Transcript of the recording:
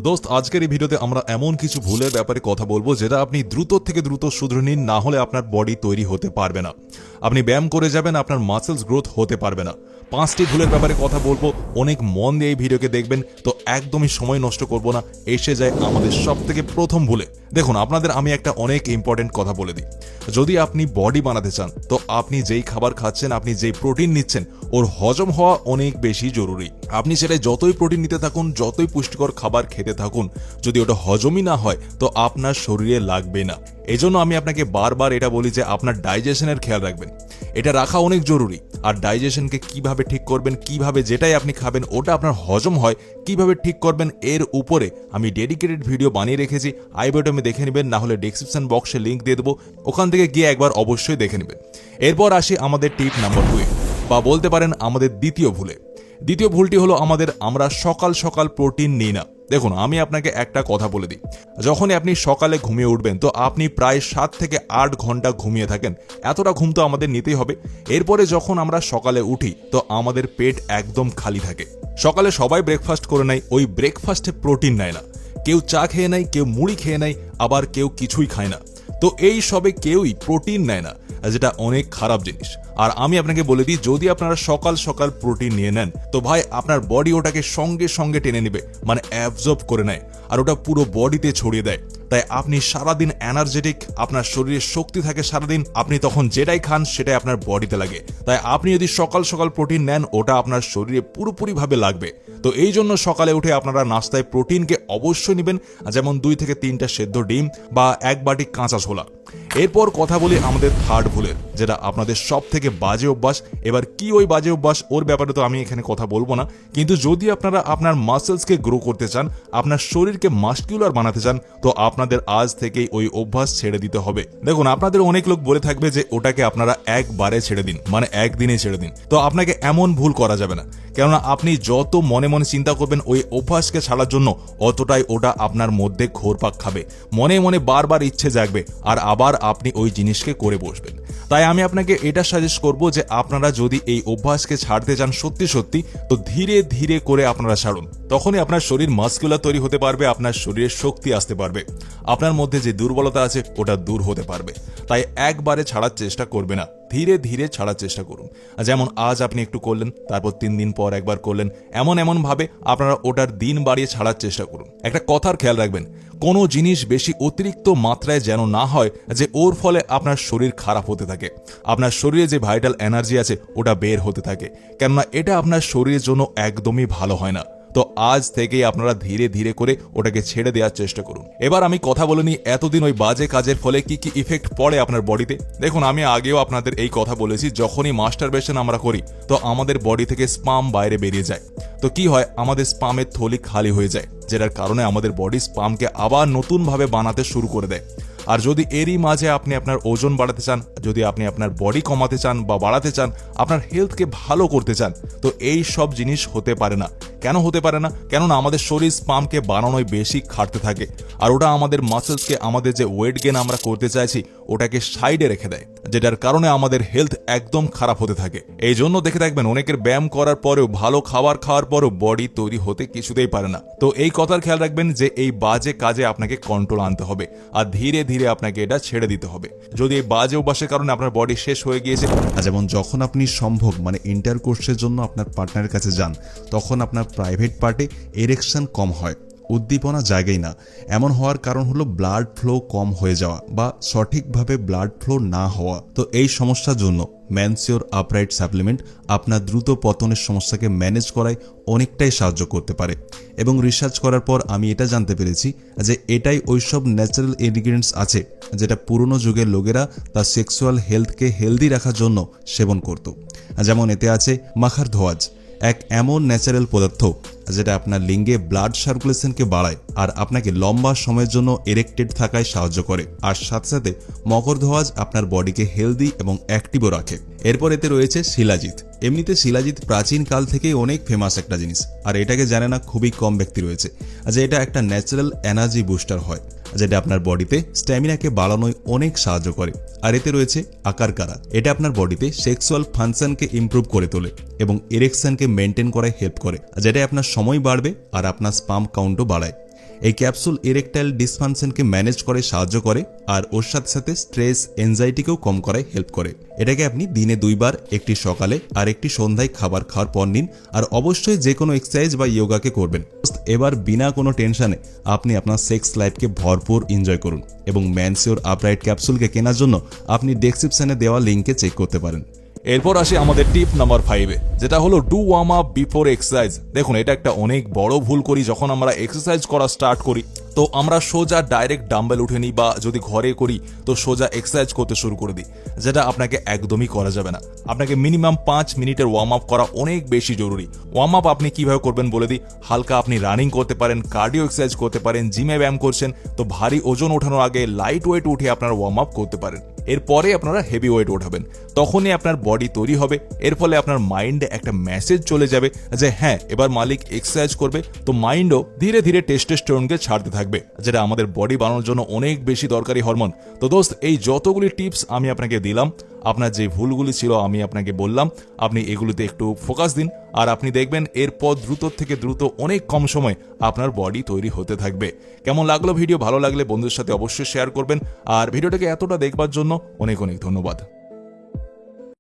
দোস্ত, আজকের এই ভিডিওতে আমরা এমন কিছু ভুলের ব্যাপারে কথা বলবো যেটা আপনি দ্রুত থেকে দ্রুত শুধরে নিন, না হলে আপনার বডি তৈরি হতে পারবে না। আপনি ব্যায়াম করে যাবেন, আপনার মাসেলস গ্রোথ হতে পারবে না। 5টি ভুলের ব্যাপারে কথা বলবো, অনেক মন দিয়ে এই ভিডিওকে দেখবেন। তো একদমই সময় নষ্ট করব না, এসে যায় আমাদের সবথেকে প্রথম ভুলে। দেখুন, আপনাদের আমি একটা অনেক ইম্পর্টেন্ট কথা বলে দিই। যদি আপনি বডি বানাতে চান, তো আপনি যেই খাবার খাচ্ছেন, আপনি যেই প্রোটিন নিচ্ছেন, ওর হজম হওয়া অনেক বেশি জরুরি। আপনি সেটাই যতই প্রোটিন নিতে থাকুন, যতই পুষ্টিকর খাবার খেতে থাকুন, যদি ওটা হজমই না হয় তো আপনার শরীরে লাগবে না। এজন্য আমি আপনাকে বারবার এটা বলি যে আপনার ডাইজেশনের খেয়াল রাখবেন। এটা রাখা অনেক জরুরি। আর ডাইজেশনকে কিভাবে ঠিক করবেন, কিভাবে যেটাই আপনি খাবেন ওটা আপনার হজম হয় কিভাবে ঠিক করবেন, এর উপরে আমি ডেডিকেটেড ভিডিও বানিয়ে রেখেছি। আই বাটনে দেখে নেবেন, না হলে ডেসক্রিপশন বক্সে লিঙ্ক দিয়ে দেবো, ওখান থেকে গিয়ে একবার অবশ্যই দেখে নেবেন। এরপর আসি আমাদের টিপ নাম্বার 2, বা বলতে পারেন আমাদের দ্বিতীয় ভুলে। দ্বিতীয় ভুলটি হলো আমরা সকাল সকাল প্রোটিন নিই না। দেখুন, আমি আপনাকে একটা কথা বলে দিই, যখনই আপনি সকালে ঘুমিয়ে উঠবেন তো আপনি প্রায় 7 থেকে 8 ঘন্টা ঘুমিয়ে থাকেন। এতটা ঘুম তো আমাদের নিতেই হবে। এরপরে যখন আমরা সকালে উঠি তো আমাদের পেট একদম খালি থাকে। সকালে সবাই ব্রেকফাস্ট করে নেয়, ওই ব্রেকফাস্টে প্রোটিন নেয় না। কেউ চা খেয়ে নেয়, কেউ মুড়ি খেয়ে নেয়, আবার কেউ কিছুই খায় না। তো এই সবে কেউই প্রোটিন নেয় না, যেটা অনেক খারাপ জিনিস। আর আমি আপনাকে বলে দিই, যদি আপনারা সকাল সকাল প্রোটিন নিয়ে নেন তো ভাই আপনার বডি ওটাকে সঙ্গে সঙ্গে টেনে নেবে, মানে অ্যাবজর্ব করে নেয়, আর ওটা পুরো বডিতে ছড়িয়ে দেয়। তাই আপনি সারাদিন এনার্জেটিক, আপনার শরীরে শক্তি থাকে সারাদিন, আপনি তখন যেটাই খান সেটাই আপনার বডিতে লাগে। তাই আপনি যদি সকাল সকাল প্রোটিন নেন, ওটা আপনার শরীরে পুরোপুরিভাবে লাগবে। তো এই জন্য সকালে উঠে আপনারা নাস্তায় প্রোটিনকে অবশ্যই নেবেন, যেমন 2 থেকে 3টা সেদ্ধ ডিম বা 1 বাটি কাঁচা ছোলা। এরপর কথা বলি আমাদের থার্ড ভুলের, যেটা আপনাদের সব থেকে বাজে অভ্যাস। এবার কি ওই বাজে অভ্যাস, ওর ব্যাপারে তো আমি এখানে কথা বলবো না, কিন্তু যদি আপনারা আপনার মাসেলসকে গ্রো করতে চান, আপনার শরীরকে মাস্কুলার বানাতে চান, তো আপনাদের আজ থেকেই ওই অভ্যাস ছেড়ে দিতে হবে। দেখুন, আপনাদের অনেক লোক বলে থাকবে যে ওটাকে আপনারা একবারে ছেড়ে দিন, মানে একদিনে ছেড়ে দিন। তো আপনাকে এমন ভুল করা যাবে না, কেননা আপনি যত মনে মনে চিন্তা করবেন ওই অভ্যাসকে ছাড়ার জন্য, অতটাই ওটা আপনার মধ্যে ঘোরপাক খাবে। মনে মনে বারবার ইচ্ছে জাগবে, আর আবার আপনি ওই জিনিসকে করে বসবেন। তাই আমি আপনাকে এটা সাজেস্ট করব যে আপনারা যদি এই অভ্যাসকে ছাড়তে চান সত্যি সত্যি, তো ধীরে ধীরে করে আপনারা ছাড়ুন। তখনই আপনার শরীর মাস্কুলার তৈরি হতে পারবে, আপনার শরীরে শক্তি আসতে পারবে, আপনার মধ্যে যে দুর্বলতা আছে ওটা দূর হতে পারবে। তাই একবারে ছাড়ার চেষ্টা করবে না, ধীরে ধীরে ছাড়ার চেষ্টা করুন। যেমন আজ আপনি একটু করলেন, তারপর 3 দিন পর একবার করলেন, এমন ভাবে আপনারা ওটার দিন বাড়িয়ে ছাড়ার চেষ্টা করুন। একটা কথার খেয়াল রাখবেন, কোনো জিনিস বেশি অতিরিক্ত মাত্রায় যেন না হয় যে ওর ফলে আপনার শরীর খারাপ হতে থাকে, আপনার শরীরে যে ভাইটাল এনার্জি আছে ওটা বের হতে থাকে, কেননা এটা আপনার শরীরের জন্য একদমই ভালো হয় না। তো আজ থেকেই আপনারা ধীরে ধীরে করে ওটাকে ছেড়ে দেওয়ার চেষ্টা করুন। এবার আমি কথা বলে নিই, এতদিন ওই বাজে কাজের ফলে কি কি ইফেক্ট পড়ে আপনার বডিতে। দেখুন, আমি আগেও আপনাদের এই কথা বলেছি, যখনই মাস্টারবেশন আমরা করি তো আমাদের বডি থেকে স্পাম বাইরে বেরিয়ে যায়। তো কি হয়, আমাদের স্পামের থলি খালি হয়ে যায়, যেটার কারণে আমাদের বডি স্পামকে আবার নতুনভাবে বানাতে শুরু করে দেয়। আর যদি এরই মাঝে আপনি আপনার ওজন বাড়াতে চান, যদি আপনি আপনার বডি কমাতে চান বা বাড়াতে চান, আপনার হেলথকে ভালো করতে চান, তো এই সব জিনিস হতে পারে না। কেন হতে পারে না? কেননা আমাদের শরীর স্পামকে বানানোয় বেশি খাটতে থাকে, আর ওটা আমাদের মাসেলসকে, আমাদের যে ওয়েট গেন আমরা করতে চাইছি ওটাকে সাইডে রেখে দেয়, যেটার কারণে আমাদের হেলথ একদম খারাপ হতে থাকে। এই জন্য দেখে থাকবেন অনেকের ব্যায়াম করার পরেও, ভালো খাবার খাওয়ার পরেও বডি তৈরি হতে কিছুতেই পারে না। তো এই কথার খেয়াল রাখবেন যে এই বাজে কাজে আপনাকে কন্ট্রোল আনতে হবে, আর ধীরে ধীরে আপনাকে এটা ছেড়ে দিতে হবে। যদি এই বাজে অভ্যাসের কারণে আপনার বডি শেষ হয়ে গিয়েছে, যেমন যখন আপনি সম্ভব ইন্টারকোর্সের জন্য আপনার পার্টনারের কাছে যান, তখন আপনার প্রাইভেট পার্টে এরেকশন কম হয়, উদ্দীপনা জায়গায় না। এমন হওয়ার কারণ হলো ব্লাড ফ্লো কম হয়ে যাওয়া বা সঠিকভাবে ব্লাড ফ্লো না হওয়া। তো এই সমস্যার জন্য ম্যানসিওর আপরাইট সাপ্লিমেন্ট আপনার দ্রুত পতনের সমস্যাকে ম্যানেজ করায় অনেকটাই সাহায্য করতে পারে। এবং রিসার্চ করার পর আমি এটা জানতে পেরেছি যে এটাই ওইসব ন্যাচারাল ইনগ্রিডিয়েন্টস আছে যেটা পুরনো যুগের লোকেরা তার সেক্সুয়াল হেলথকে হেলদি রাখার জন্য সেবন করত। যেমন এতে আছে মাখার ধোয়াজ, এক এমন ন্যাচারাল পদার্থ যেটা আপনার লিঙ্গে ব্লাড সার্কুলেশনকে বাড়ায় আর আপনাকে লম্বা সময়ের জন্য এরেক্টেড থাকায় সাহায্য করে। আর সাথে সাথে মকর ধোয়াজ আপনার বডিকে হেলদি এবং অ্যাক্টিভও রাখে। এরপর এতে রয়েছে শিলাজিৎ। এমনিতে শিলাজিৎ প্রাচীন কাল থেকেই অনেক ফেমাস একটা জিনিস, আর এটাকে জানে না খুবই কম ব্যক্তি রয়েছে, যে এটা একটা ন্যাচারাল এনার্জি বুস্টার হয়, যেটা আপনার বডিতে স্ট্যামিনাকে বাড়ানোয় অনেক সাহায্য করে। আর এতে রয়েছে আকারকারা, এটা আপনার বডিতে সেক্সুয়াল ফাংশনকে ইমপ্রুভ করে তোলে এবং ইরেকশনকে মেনটেন করায় হেল্প করে, যেটা আপনার সময় বাড়বে আর আপনার স্পাম কাউন্টও বাড়ায়। এই ক্যাপসুল ইরেকটাইল ডিসফাংশনকে ম্যানেজ করে সাহায্য করে আর ওর সাথে সাথে স্ট্রেস এনজাইটিকেও কম করায় হেল্প করে। এটাকে আপনি দিনে 2 বার, একটি সকালে আর একটি সন্ধ্যায় খাবার খাওয়ার পর নিন, আর অবশ্যই যে কোনো এক্সারসাইজ বা যোগাকে করবেন। এবার বিনা কোনো টেনশনে আপনি আপনার সেক্স লাইফকে ভরপুর এনজয় করুন এবং ম্যানসিওর আপরাইট ক্যাপসুলকে কেনার জন্য আপনি ডেসক্রিপশনে দেওয়া লিঙ্কে চেক করতে পারেন। এরপর আসি আমাদের টিপ নাম্বার 5-এ, যেটা হলো do warm up before exercise. দেখুন, এটা একটা অনেক বড় ভুল করি যখন আমরা এক্সারসাইজ করা স্টার্ট করি। তো আমরা সোজা ডাইরেক্ট ডাম্বেল উঠে নিই বা যদি ঘরে করি তো সোজা এক্সারসাইজ করতে শুরু করে দিই, যেটা আপনাকে একদমই করা যাবে না। আপনাকে মিনিমাম 5 মিনিটের ওয়ার্ম আপ করা অনেক বেশি জরুরি। ওয়ার্ম আপ আপনি কিভাবে করবেন বলে দিই। হালকা আপনি রানিং করতে পারেন, কার্ডিও এক্সারসাইজ করতে পারেন, জিমে ব্যায়াম করছেন তো ভারী ওজন ওঠানোর আগে লাইট ওয়েট উঠে আপনার ওয়ার্ম আপ করতে পারেন। এরপরে আপনারা হেভি ওয়েট ওঠাবেন, তখনই আপনার বডি তৈরি হবে। এর ফলে আপনার মাইন্ডে একটা মেসেজ চলে যাবে যে হ্যাঁ, এবার মালিক এক্সারসাইজ করবে। তো মাইন্ডও ধীরে ধীরে টেস্টোস্টেরনকে ছাড়তে থাকবে, যেটা আমাদের বডি বানানোর জন্য অনেক বেশি দরকারি হরমোন। তো দোস্ত, এই যতগুলি টিপস আমি আপনাকে দিলাম, আপনার যে ভুলগুলি ছিল আমি আপনাকে বললাম, আপনি এগুলিতে একটু ফোকাস দিন আর আপনি দেখবেন এরপর দ্রুত থেকে দ্রুত অনেক কম সময় আপনার বডি তৈরি হতে থাকবে। কেমন লাগলো ভিডিও? ভালো লাগলে বন্ধুদের সাথে অবশ্যই শেয়ার করবেন আর ভিডিওটাকে এতটা দেখবার জন্য অনেক অনেক ধন্যবাদ।